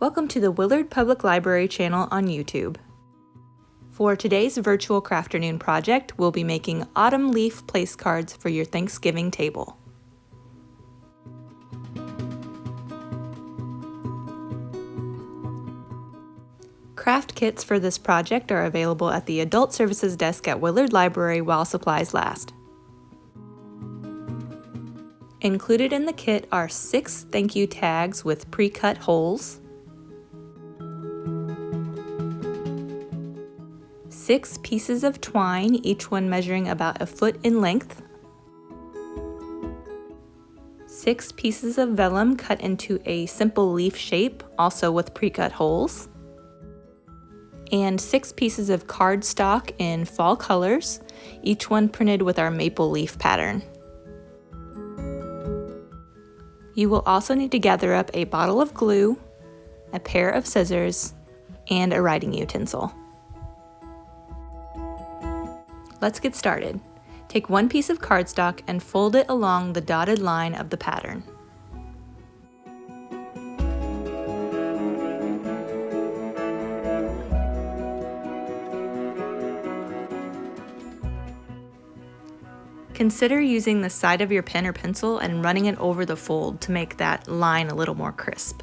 Welcome to the Willard Public Library channel on YouTube. For today's virtual Crafternoon project, we'll be making autumn leaf place cards for your Thanksgiving table. Craft kits for this project are available at the Adult Services desk at Willard Library while supplies last. Included in the kit are 6 thank you tags with pre-cut holes, 6 pieces of twine, each one measuring about a foot in length, 6 pieces of vellum cut into a simple leaf shape, also with pre-cut holes, and 6 pieces of cardstock in fall colors, each one printed with our maple leaf pattern. You will also need to gather up a bottle of glue, a pair of scissors, and a writing utensil. Let's get started. Take one piece of cardstock and fold it along the dotted line of the pattern. Consider using the side of your pen or pencil and running it over the fold to make that line a little more crisp.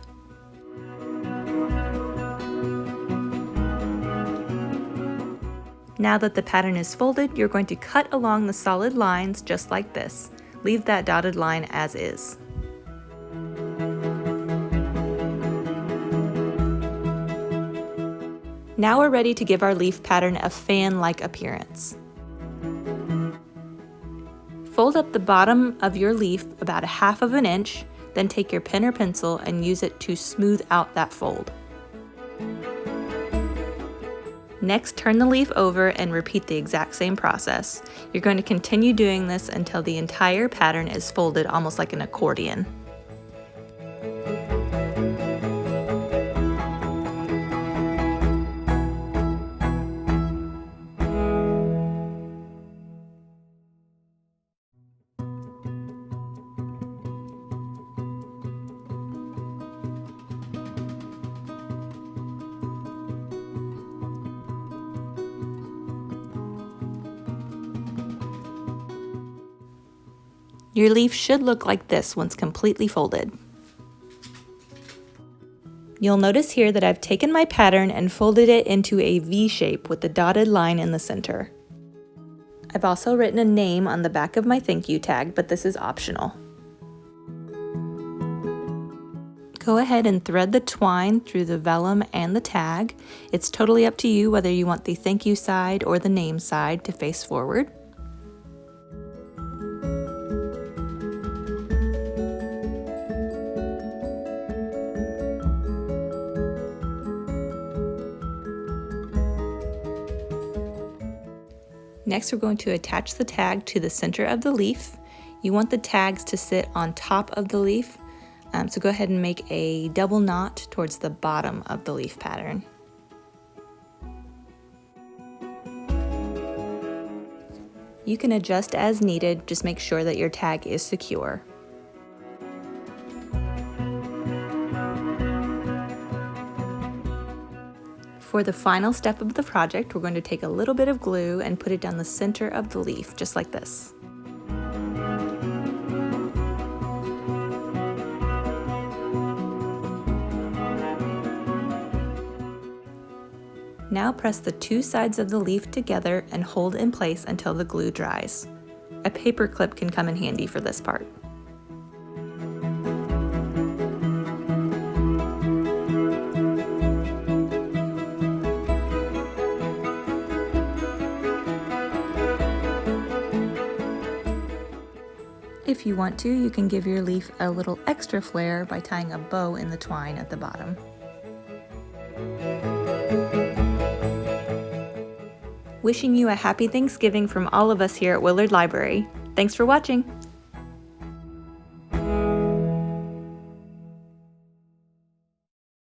Now that the pattern is folded, you're going to cut along the solid lines just like this. Leave that dotted line as is. Now we're ready to give our leaf pattern a fan-like appearance. Fold up the bottom of your leaf about 1/2 inch, then take your pen or pencil and use it to smooth out that fold. Next, turn the leaf over and repeat the exact same process. You're going to continue doing this until the entire pattern is folded almost like an accordion. Your leaf should look like this once completely folded. You'll notice here that I've taken my pattern and folded it into a V shape with the dotted line in the center. I've also written a name on the back of my thank you tag, but this is optional. Go ahead and thread the twine through the vellum and the tag. It's totally up to you whether you want the thank you side or the name side to face forward. Next, we're going to attach the tag to the center of the leaf. You want the tags to sit on top of the leaf, so go ahead and make a double knot towards the bottom of the leaf pattern. You can adjust as needed, just make sure that your tag is secure. For the final step of the project, we're going to take a little bit of glue and put it down the center of the leaf, just like this. Now press the 2 sides of the leaf together and hold in place until the glue dries. A paper clip can come in handy for this part. If you want to, you can give your leaf a little extra flair by tying a bow in the twine at the bottom. Wishing you a happy Thanksgiving from all of us here at Willard Library. Thanks for watching!